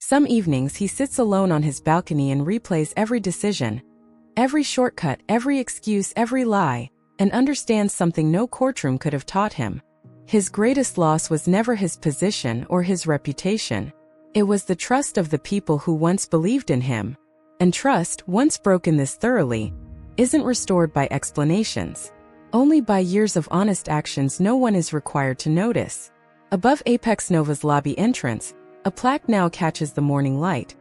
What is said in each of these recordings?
Some evenings he sits alone on his balcony and replays every decision, every shortcut, every excuse, every lie, and understands something no courtroom could have taught him. His greatest loss was never his position or his reputation. It was the trust of the people who once believed in him. And trust, once broken this thoroughly, isn't restored by explanations. Only by years of honest actions no one is required to notice. Above Apex Nova's lobby entrance, a plaque now catches the morning light.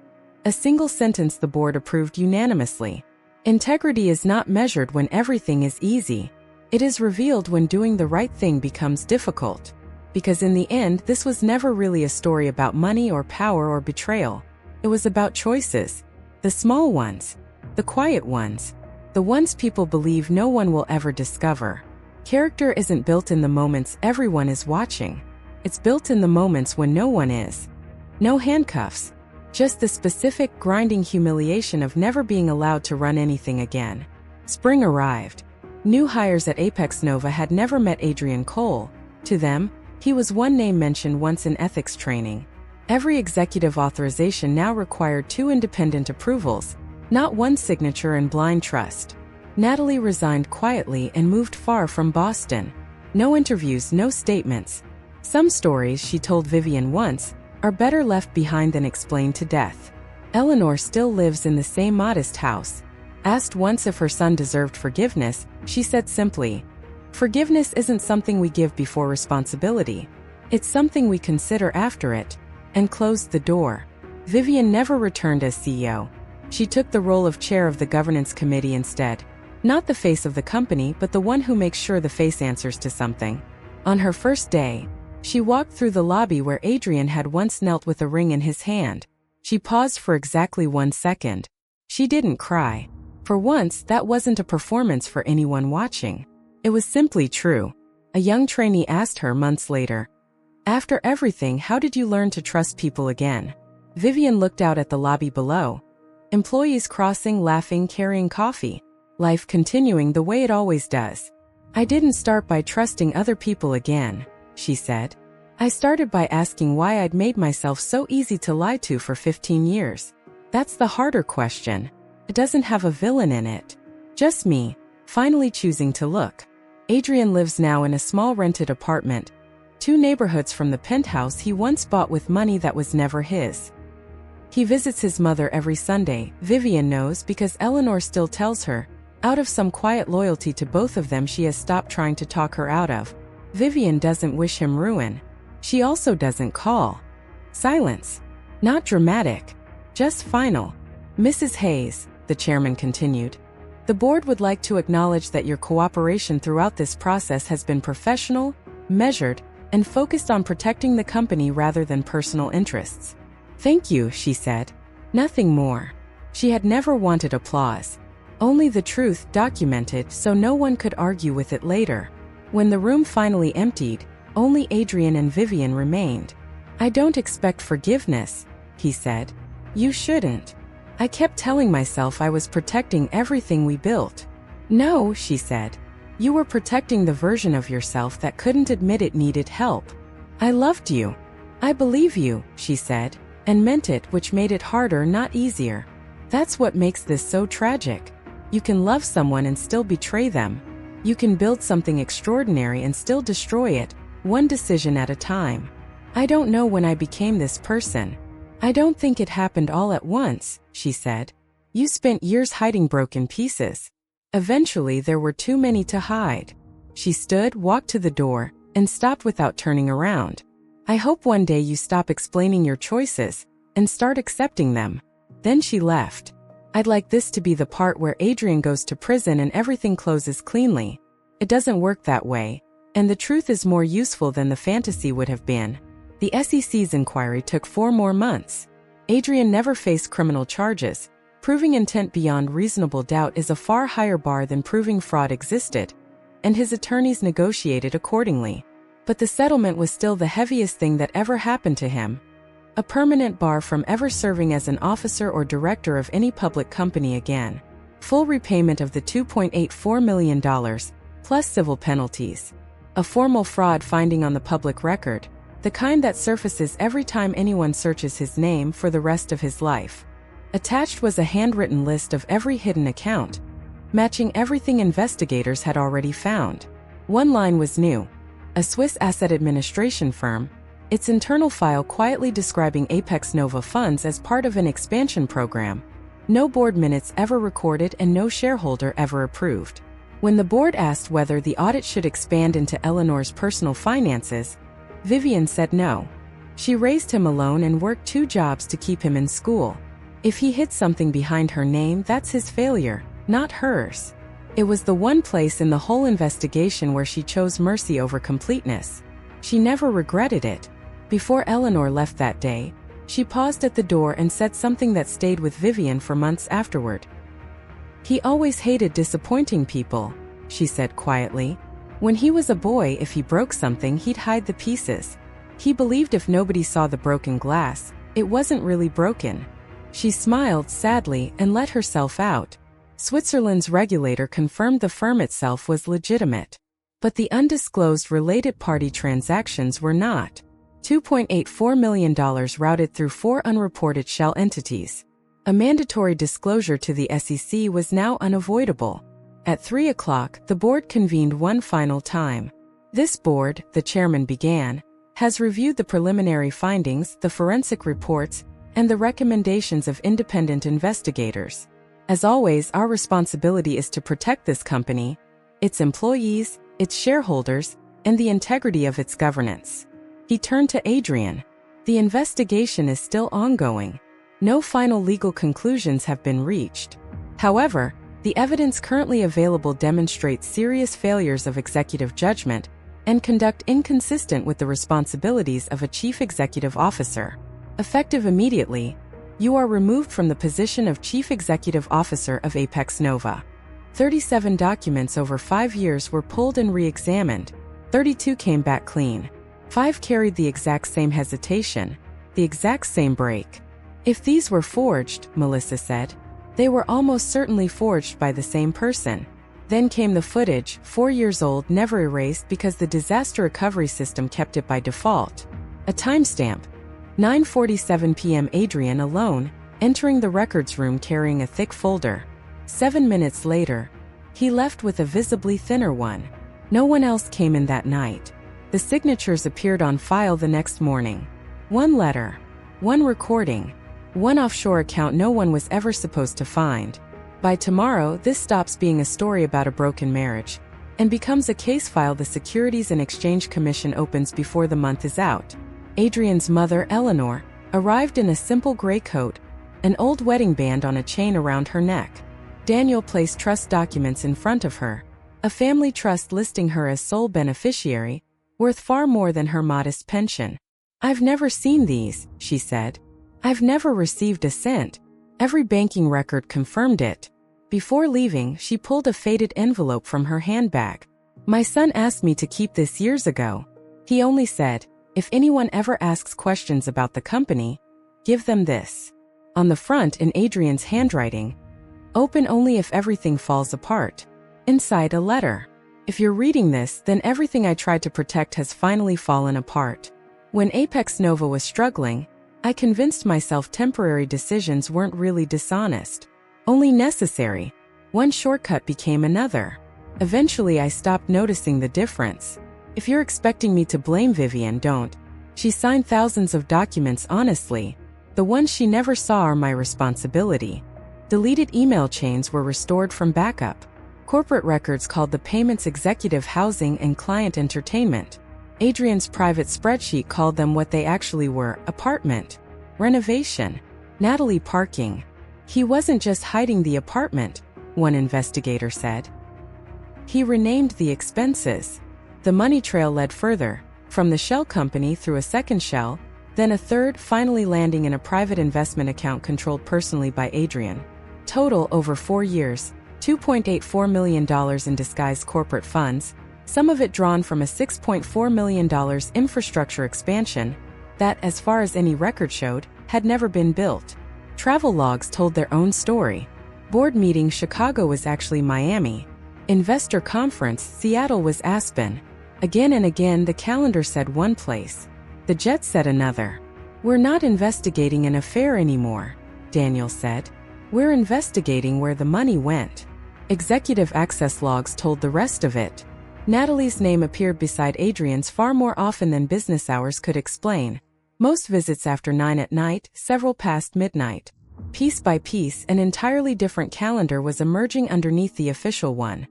A single sentence the board approved unanimously. Integrity is not measured when everything is easy. It is revealed when doing the right thing becomes difficult. Because in the end, this was never really a story about money or power or betrayal. It was about choices. The small ones. The quiet ones. The ones people believe no one will ever discover. Character isn't built in the moments everyone is watching. It's built in the moments when no one is. No handcuffs. Just the specific, grinding humiliation of never being allowed to run anything again. Spring arrived. New hires at Apex Nova had never met Adrian Cole. To them, he was one name mentioned once in ethics training. Every executive authorization now required 2 independent approvals, not one signature and blind trust. Natalie resigned quietly and moved far from Boston. No interviews, no statements. Some stories, she told Vivian once, are better left behind than explained to death. Eleanor still lives in the same modest house. Asked once if her son deserved forgiveness, she said simply, "Forgiveness isn't something we give before responsibility. It's something we consider after it," and closed the door. Vivian never returned as CEO. She took the role of chair of the governance committee instead. Not the face of the company, but the one who makes sure the face answers to something. On her first day, she walked through the lobby where Adrian had once knelt with a ring in his hand. She paused for exactly 1 second. She didn't cry. For once, that wasn't a performance for anyone watching. It was simply true. A young trainee asked her months later, "After everything, how did you learn to trust people again?" Vivian looked out at the lobby below. Employees crossing, laughing, carrying coffee. Life continuing the way it always does. "I didn't start by trusting other people again," she said. "I started by asking why I'd made myself so easy to lie to for 15 years. That's the harder question. It doesn't have a villain in it. Just me, finally choosing to look." Adrian lives now in a small rented apartment, 2 neighborhoods from the penthouse he once bought with money that was never his. He visits his mother every Sunday, Vivian knows because Eleanor still tells her. Out of some quiet loyalty to both of them she has stopped trying to talk her out of. Vivian doesn't wish him ruin. She also doesn't call. Silence. Not dramatic. Just final. "Mrs. Hayes," the chairman continued, "the board would like to acknowledge that your cooperation throughout this process has been professional, measured, and focused on protecting the company rather than personal interests." "Thank you," she said. Nothing more. She had never wanted applause. Only the truth, documented so no one could argue with it later. When the room finally emptied, only Adrian and Vivian remained. "I don't expect forgiveness," he said. "You shouldn't. I kept telling myself I was protecting everything we built." "No," she said. "You were protecting the version of yourself that couldn't admit it needed help. I loved you. I believe you," she said, and meant it, which made it harder, not easier. That's what makes this so tragic. You can love someone and still betray them. You can build something extraordinary and still destroy it, one decision at a time. "I don't know when I became this person. I don't think it happened all at once," she said. "You spent years hiding broken pieces. Eventually there were too many to hide." She stood, walked to the door, and stopped without turning around. "I hope one day you stop explaining your choices and start accepting them." Then she left. "I'd like this to be the part where Adrian goes to prison and everything closes cleanly. It doesn't work that way, and the truth is more useful than the fantasy would have been." The SEC's inquiry took 4 more months. Adrian never faced criminal charges. Proving intent beyond reasonable doubt is a far higher bar than proving fraud existed, and his attorneys negotiated accordingly. But the settlement was still the heaviest thing that ever happened to him. A permanent bar from ever serving as an officer or director of any public company again. Full repayment of the $2.84 million, plus civil penalties. A formal fraud finding on the public record. The kind that surfaces every time anyone searches his name for the rest of his life. Attached was a handwritten list of every hidden account, matching everything investigators had already found. One line was new. A Swiss asset administration firm, its internal file quietly describing Apex Nova funds as part of an expansion program. No board minutes ever recorded and no shareholder ever approved. When the board asked whether the audit should expand into Eleanor's personal finances, Vivian said no. She raised him alone and worked 2 jobs to keep him in school. If he hid something behind her name, that's his failure, not hers. It was the one place in the whole investigation where she chose mercy over completeness. She never regretted it. Before Eleanor left that day, she paused at the door and said something that stayed with Vivian for months afterward. "He always hated disappointing people," she said quietly. "When he was a boy, if he broke something, he'd hide the pieces. He believed if nobody saw the broken glass, it wasn't really broken." She smiled sadly and let herself out. Switzerland's regulator confirmed the firm itself was legitimate. But the undisclosed related party transactions were not. $2.84 million routed through 4 unreported shell entities. A mandatory disclosure to the SEC was now unavoidable. At 3 o'clock, the board convened one final time. This board, the chairman began, has reviewed the preliminary findings, the forensic reports, and the recommendations of independent investigators. As always, our responsibility is to protect this company, its employees, its shareholders, and the integrity of its governance. He turned to Adrian. The investigation is still ongoing. No final legal conclusions have been reached. However, the evidence currently available demonstrates serious failures of executive judgment and conduct inconsistent with the responsibilities of a chief executive officer. Effective immediately, you are removed from the position of Chief Executive Officer of Apex Nova. 37 documents over 5 years were pulled and re-examined. 32 came back clean. 5 carried the exact same hesitation, the exact same break. If these were forged, Melissa said, they were almost certainly forged by the same person. Then came the footage, 4 years old, never erased because the disaster recovery system kept it by default. A timestamp. 9:47 p.m. Adrian alone, entering the records room carrying a thick folder. 7 minutes later, he left with a visibly thinner one. No one else came in that night. The signatures appeared on file the next morning. 1 letter. 1 recording. 1 offshore account no one was ever supposed to find. By tomorrow, this stops being a story about a broken marriage and becomes a case file the Securities and Exchange Commission opens before the month is out. Adrian's mother, Eleanor, arrived in a simple gray coat, an old wedding band on a chain around her neck. Daniel placed trust documents in front of her, a family trust listing her as sole beneficiary, worth far more than her modest pension. "I've never seen these," she said. "I've never received a cent." Every banking record confirmed it. Before leaving, she pulled a faded envelope from her handbag. "My son asked me to keep this years ago. He only said, if anyone ever asks questions about the company, give them this." On the front, in Adrian's handwriting, "Open only if everything falls apart." Inside, a letter. "If you're reading this, then everything I tried to protect has finally fallen apart. When Apex Nova was struggling, I convinced myself temporary decisions weren't really dishonest, only necessary. One shortcut became another. Eventually I stopped noticing the difference. If you're expecting me to blame Vivian, don't. She signed thousands of documents honestly. The ones she never saw are my responsibility." Deleted email chains were restored from backup. Corporate records called the payments executive housing and client entertainment. Adrian's private spreadsheet called them what they actually were: apartment, renovation, Natalie parking. He wasn't just hiding the apartment, one investigator said. He renamed the expenses. The money trail led further, from the shell company through a second shell, then a third, finally landing in a private investment account controlled personally by Adrian. Total over 4 years, $2.84 million in disguised corporate funds, some of it drawn from a $6.4 million infrastructure expansion that, as far as any record showed, had never been built. Travel logs told their own story. Board meeting Chicago was actually Miami. Investor conference Seattle was Aspen. Again and again the calendar said one place. The jet set another. We're not investigating an affair anymore, Daniel said. We're investigating where the money went. Executive access logs told the rest of it. Natalie's name appeared beside Adrian's far more often than business hours could explain. Most visits after 9 at night, several past midnight. Piece by piece, an entirely different calendar was emerging underneath the official one.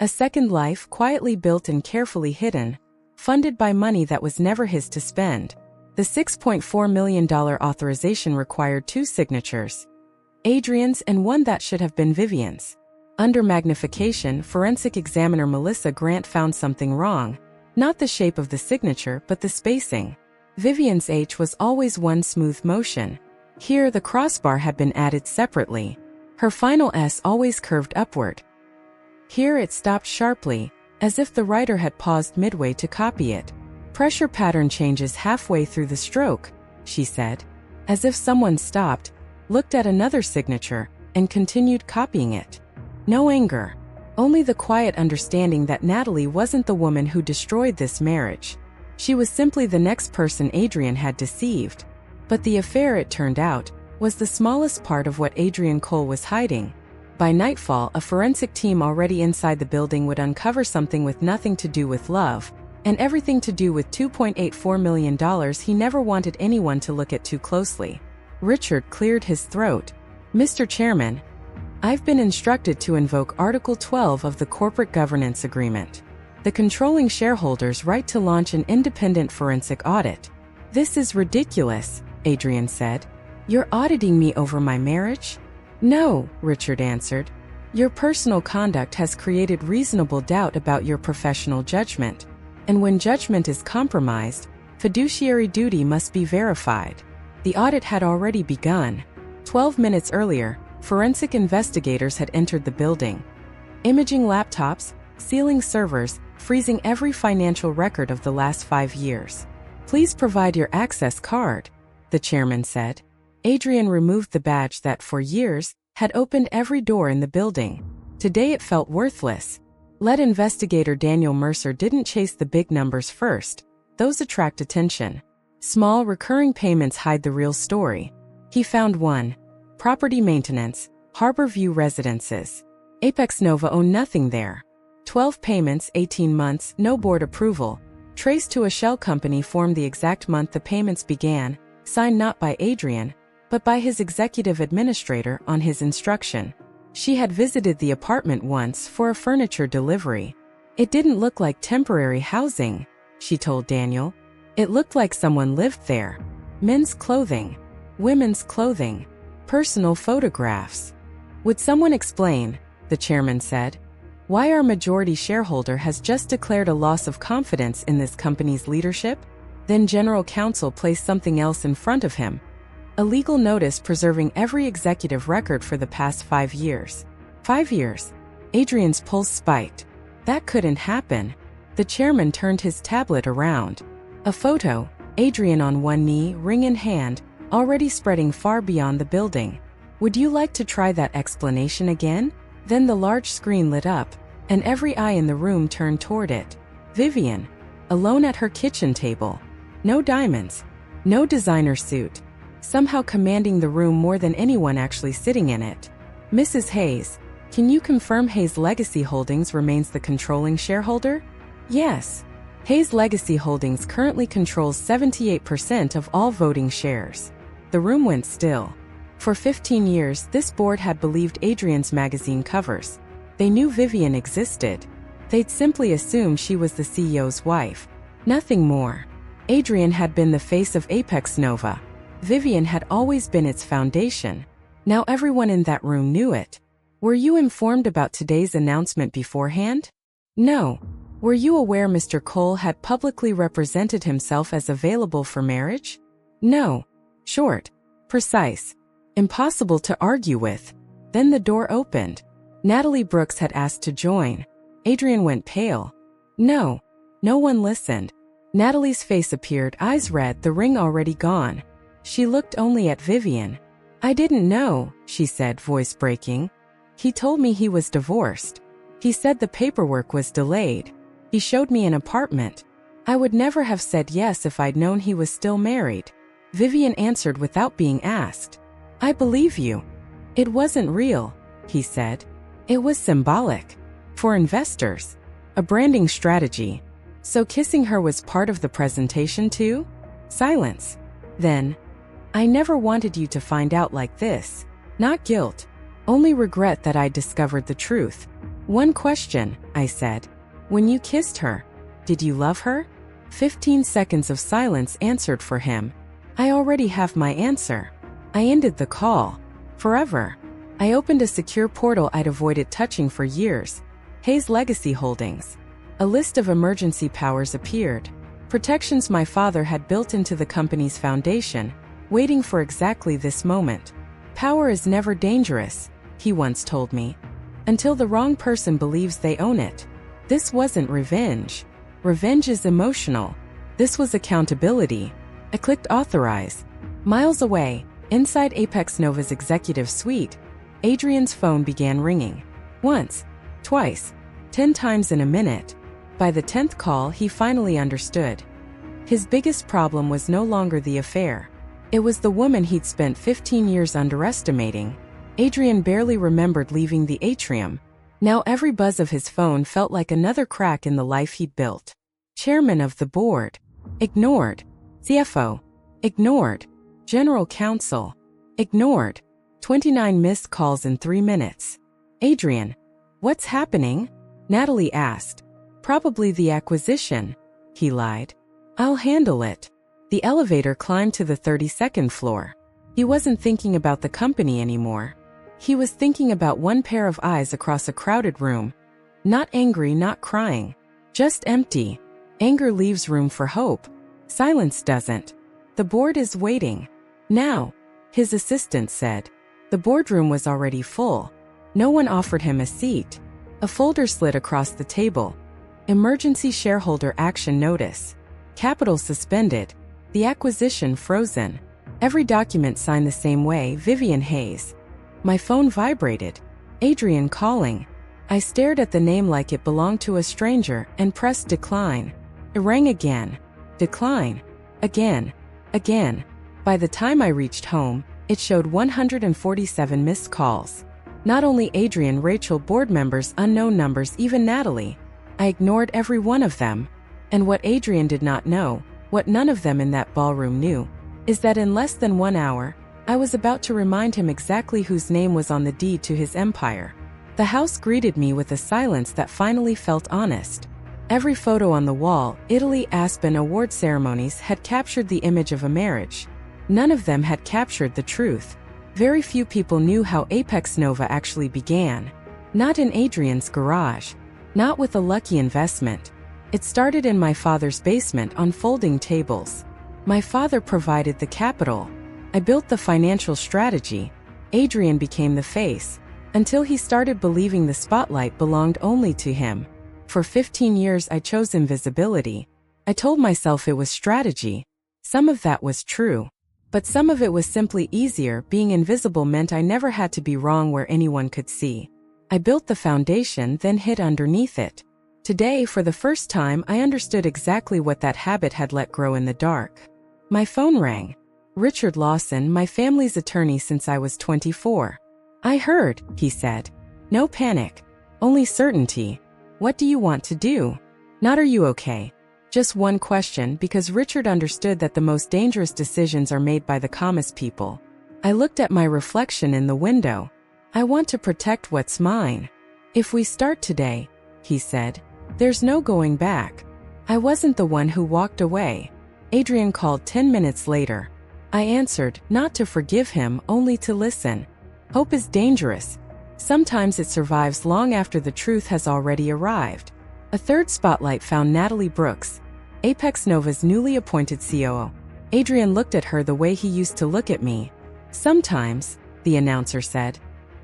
A second life quietly built and carefully hidden, funded by money that was never his to spend. The $6.4 million authorization required 2 signatures. Adrian's and one that should have been Vivian's. Under magnification, forensic examiner Melissa Grant found something wrong. Not the shape of the signature, but the spacing. Vivian's H was always one smooth motion. Here, the crossbar had been added separately. Her final S always curved upward. Here it stopped sharply, as if the writer had paused midway to copy it. Pressure pattern changes halfway through the stroke, she said. As if someone stopped, looked at another signature, and continued copying it. No anger. Only the quiet understanding that Natalie wasn't the woman who destroyed this marriage. She was simply the next person Adrian had deceived. But the affair, it turned out, was the smallest part of what Adrian Cole was hiding. By nightfall, a forensic team already inside the building would uncover something with nothing to do with love, and everything to do with $2.84 million he never wanted anyone to look at too closely. Richard cleared his throat. Mr. Chairman, I've been instructed to invoke Article 12 of the Corporate Governance Agreement. The controlling shareholders' right to launch an independent forensic audit. This is ridiculous, Adrian said. You're auditing me over my marriage? No, Richard answered. Your personal conduct has created reasonable doubt about your professional judgment. And when judgment is compromised, fiduciary duty must be verified. The audit had already begun. 12 minutes earlier, forensic investigators had entered the building. Imaging laptops, sealing servers, freezing every financial record of the last 5 years. Please provide your access card, the chairman said. Adrian removed the badge that, for years, had opened every door in the building. Today it felt worthless. Lead investigator Daniel Mercer didn't chase the big numbers first. Those attract attention. Small recurring payments hide the real story. He found one. Property maintenance, Harborview Residences. Apex Nova owned nothing there. 12 payments, 18 months, no board approval. Traced to a shell company formed the exact month the payments began, signed not by Adrian, but by his executive administrator on his instruction. She had visited the apartment once for a furniture delivery. It didn't look like temporary housing, she told Daniel. It looked like someone lived there. Men's clothing, women's clothing, personal photographs. Would someone explain, the chairman said, why our majority shareholder has just declared a loss of confidence in this company's leadership? Then general counsel placed something else in front of him. A legal notice preserving every executive record for the past 5 years. 5 years. Adrian's pulse spiked. That couldn't happen. The chairman turned his tablet around. A photo, Adrian on one knee, ring in hand, already spreading far beyond the building. Would you like to try that explanation again? Then the large screen lit up, and every eye in the room turned toward it. Vivian, alone at her kitchen table. No diamonds. No designer suit. Somehow commanding the room more than anyone actually sitting in it. Mrs. Hayes, can you confirm Hayes Legacy Holdings remains the controlling shareholder? Yes. Hayes Legacy Holdings currently controls 78% of all voting shares. The room went still. For 15 years, this board had believed Adrian's magazine covers. They knew Vivian existed. They'd simply assumed she was the CEO's wife. Nothing more. Adrian had been the face of Apex Nova. Vivian had always been its foundation. Now everyone in that room knew it. Were you informed about today's announcement beforehand? No. Were you aware Mr. Cole had publicly represented himself as available for marriage? No. Short. Precise. Impossible to argue with. Then the door opened. Natalie Brooks had asked to join. Adrian went pale. No. No one listened. Natalie's face appeared, eyes red, the ring already gone. She looked only at Vivian. I didn't know, she said, voice breaking. He told me he was divorced. He said the paperwork was delayed. He showed me an apartment. I would never have said yes if I'd known he was still married. Vivian answered without being asked. I believe you. It wasn't real, he said. It was symbolic. For investors. A branding strategy. So kissing her was part of the presentation too? Silence. Then, I never wanted you to find out like this. Not guilt. Only regret that I'd discovered the truth. One question, I said. When you kissed her, did you love her? 15 seconds of silence answered for him. I already have my answer. I ended the call. Forever. I opened a secure portal I'd avoided touching for years. Hayes Legacy Holdings. A list of emergency powers appeared. Protections my father had built into the company's foundation, waiting for exactly this moment. Power is never dangerous, he once told me, until the wrong person believes they own it. This wasn't revenge. Revenge is emotional. This was accountability. I clicked authorize. Miles away, inside Apex Nova's executive suite, Adrian's phone began ringing. Once, twice, 10 times in a minute. By the 10th call, he finally understood. His biggest problem was no longer the affair. It was the woman he'd spent 15 years underestimating. Adrian barely remembered leaving the atrium. Now every buzz of his phone felt like another crack in the life he'd built. Chairman of the board. Ignored. CFO. Ignored. General counsel. Ignored. 29 missed calls in 3 minutes. Adrian. What's happening? Natalie asked. Probably the acquisition. He lied. I'll handle it. The elevator climbed to the 32nd floor. He wasn't thinking about the company anymore. He was thinking about one pair of eyes across a crowded room. Not angry, not crying. Just empty. Anger leaves room for hope. Silence doesn't. The board is waiting. Now, his assistant said. The boardroom was already full. No one offered him a seat. A folder slid across the table. Emergency shareholder action notice. Capital suspended. The acquisition frozen. Every document signed the same way, Vivian Hayes. My phone vibrated. Adrian calling. I stared at the name like it belonged to a stranger and pressed decline. It rang again. Decline. Again. Again. By the time I reached home, it showed 147 missed calls. Not only Adrian, Rachel, board members, unknown numbers, even Natalie. I ignored every one of them. And what Adrian did not know, what none of them in that ballroom knew, is that in less than 1 hour, I was about to remind him exactly whose name was on the deed to his empire. The house greeted me with a silence that finally felt honest. Every photo on the wall, Italy, Aspen award ceremonies had captured the image of a marriage. None of them had captured the truth. Very few people knew how Apex Nova actually began. Not in Adrian's garage. Not with a lucky investment. It started in my father's basement on folding tables. My father provided the capital. I built the financial strategy. Adrian became the face. Until he started believing the spotlight belonged only to him. For 15 years I chose invisibility. I told myself it was strategy. Some of that was true. But some of it was simply easier. Being invisible meant I never had to be wrong where anyone could see. I built the foundation, then hid underneath it. Today, for the first time, I understood exactly what that habit had let grow in the dark. My phone rang. Richard Lawson, my family's attorney since I was 24. I heard, he said. No panic. Only certainty. What do you want to do? Not are you okay? Just one question, because Richard understood that the most dangerous decisions are made by the calmest people. I looked at my reflection in the window. I want to protect what's mine. If we start today, he said, there's no going back. I wasn't the one who walked away. Adrian called 10 minutes later. I answered, not to forgive him, only to listen. Hope is dangerous. Sometimes it survives long after the truth has already arrived. A third spotlight found Natalie Brooks, Apex Nova's newly appointed COO. Adrian looked at her the way he used to look at me. Sometimes, the announcer said,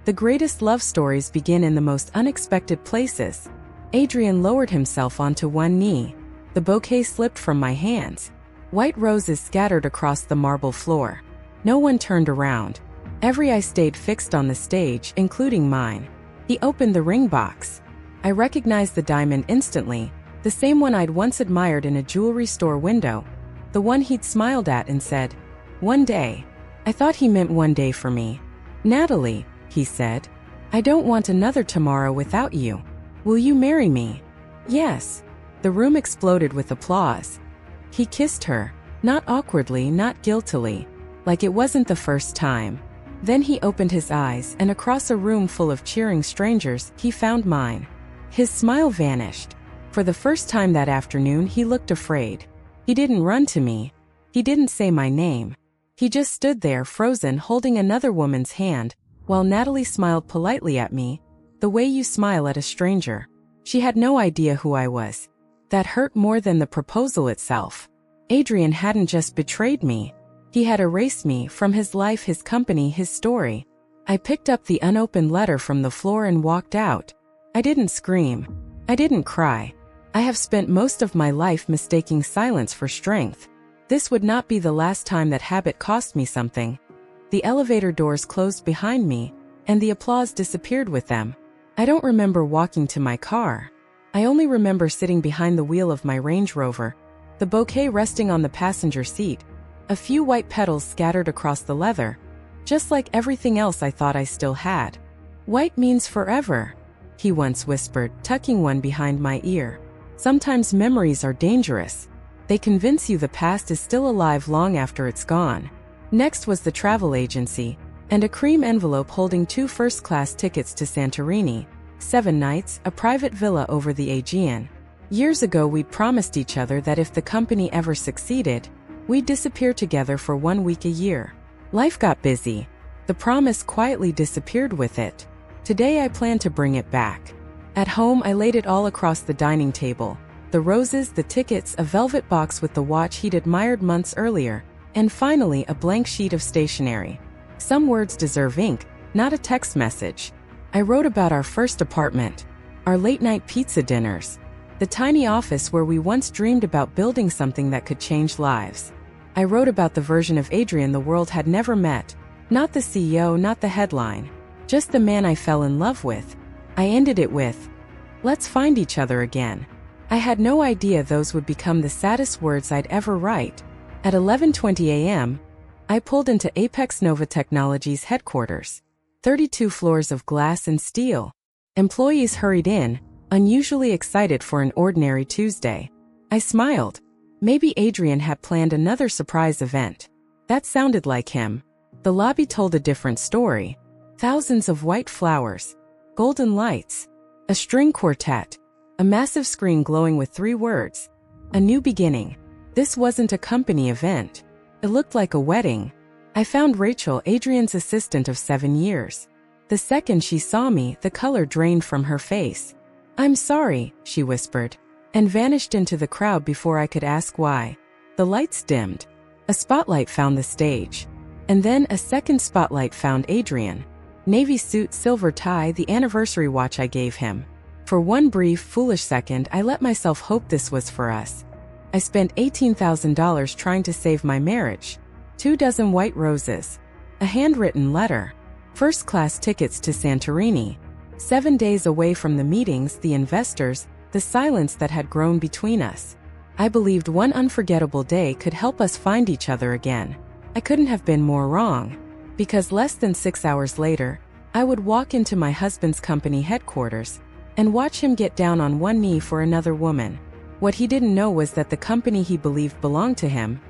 the greatest love stories begin in the most unexpected places. Adrian lowered himself onto one knee. The bouquet slipped from my hands. White roses scattered across the marble floor. No one turned around. Every eye stayed fixed on the stage, including mine. He opened the ring box. I recognized the diamond instantly. The same one I'd once admired in a jewelry store window. The one he'd smiled at and said, "One day." I thought he meant one day for me. "Natalie," he said, "I don't want another tomorrow without you. Will you marry me?" "Yes." The room exploded with applause. He kissed her, not awkwardly, not guiltily, like it wasn't the first time. Then he opened his eyes, and across a room full of cheering strangers, he found mine. His smile vanished. For the first time that afternoon, he looked afraid. He didn't run to me. He didn't say my name. He just stood there frozen, holding another woman's hand, while Natalie smiled politely at me, the way you smile at a stranger. She had no idea who I was. That hurt more than the proposal itself. Adrian hadn't just betrayed me. He had erased me from his life, his company, his story. I picked up the unopened letter from the floor and walked out. I didn't scream. I didn't cry. I have spent most of my life mistaking silence for strength. This would not be the last time that habit cost me something. The elevator doors closed behind me, and the applause disappeared with them. I don't remember walking to my car. I only remember sitting behind the wheel of my Range Rover, the bouquet resting on the passenger seat, a few white petals scattered across the leather, just like everything else I thought I still had. "White means forever," he once whispered, tucking one behind my ear. Sometimes memories are dangerous. They convince you the past is still alive long after it's gone. Next was the travel agency, and a cream envelope holding 2 first-class tickets to Santorini, 7 nights, a private villa over the Aegean. Years ago we'd promised each other that if the company ever succeeded, we'd disappear together for 1 week a year. Life got busy. The promise quietly disappeared with it. Today I plan to bring it back. At home I laid it all across the dining table. The roses, the tickets, a velvet box with the watch he'd admired months earlier, and finally a blank sheet of stationery. Some words deserve ink, not a text message. I wrote about our first apartment, our late-night pizza dinners, the tiny office where we once dreamed about building something that could change lives. I wrote about the version of Adrian the world had never met, not the CEO, not the headline, just the man I fell in love with. I ended it with, "Let's find each other again." I had no idea those would become the saddest words I'd ever write. At 11:20 a.m., I pulled into Apex Nova Technologies headquarters. 32 floors of glass and steel. Employees hurried in, unusually excited for an ordinary Tuesday. I smiled. Maybe Adrian had planned another surprise event. That sounded like him. The lobby told a different story. Thousands of white flowers, golden lights, a string quartet, a massive screen glowing with 3 words, "A new beginning." This wasn't a company event. It looked like a wedding. I found Rachel, Adrian's assistant of 7 years. The second she saw me, the color drained from her face. "I'm sorry," she whispered, and vanished into the crowd before I could ask why. The lights dimmed. A spotlight found the stage. And then a second spotlight found Adrian. Navy suit, silver tie, the anniversary watch I gave him. For one brief, foolish second, I let myself hope this was for us. I spent $18,000 trying to save my marriage. 24 white roses. A handwritten letter. First-class tickets to Santorini. 7 days away from the meetings, the investors, the silence that had grown between us. I believed one unforgettable day could help us find each other again. I couldn't have been more wrong. Because less than 6 hours later, I would walk into my husband's company headquarters and watch him get down on one knee for another woman. What he didn't know was that the company he believed belonged to him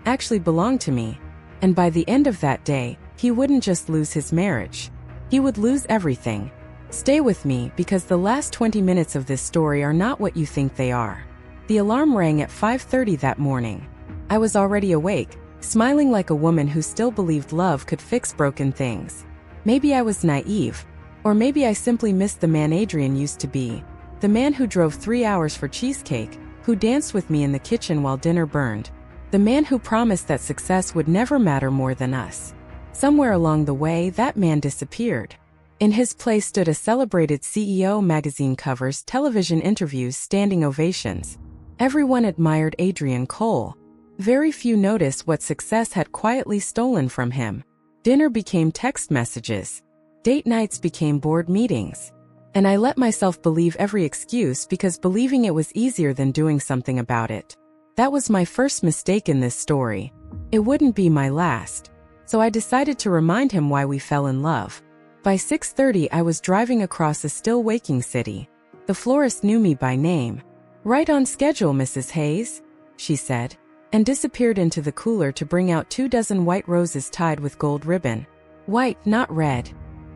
actually belonged to me. And by the end of that day, he wouldn't just lose his marriage. He would lose everything. Stay with me because the last 20 minutes of this story are not what you think they are. The alarm rang at 5:30 that morning. I was already awake, smiling like a woman who still believed love could fix broken things. Maybe I was naive, or maybe I simply missed the man Adrian used to be. The man who drove 3 hours for cheesecake, who danced with me in the kitchen while dinner burned. The man who promised that success would never matter more than us. Somewhere along the way, that man disappeared. In his place stood a celebrated CEO, magazine covers, television interviews, standing ovations. Everyone admired Adrian Cole. Very few noticed what success had quietly stolen from him. Dinner became text messages. Date nights became board meetings. And I let myself believe every excuse because believing it was easier than doing something about it. That was my first mistake in this story. It wouldn't be my last. So I decided to remind him why we fell in love. By 6:30 I was driving across a still-waking city. The florist knew me by name. "Right on schedule, Mrs. Hayes," she said, and disappeared into the cooler to bring out 24 white roses tied with gold ribbon. White, not red.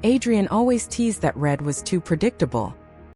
Adrian always teased that red was too predictable.